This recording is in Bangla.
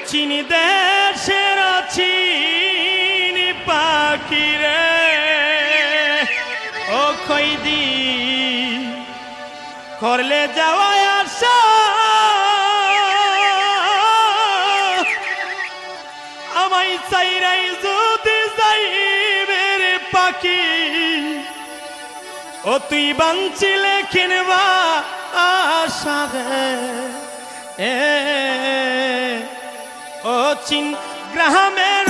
চিনি দেশের চিনি পাখি রে ও কইদি করলে যাওয়া আসা আমায় চাইরাই যদি যাইবে রে পাখি ও তুই বাঞ্চিলে কিনবা আশা রে ও চিন গ্রামে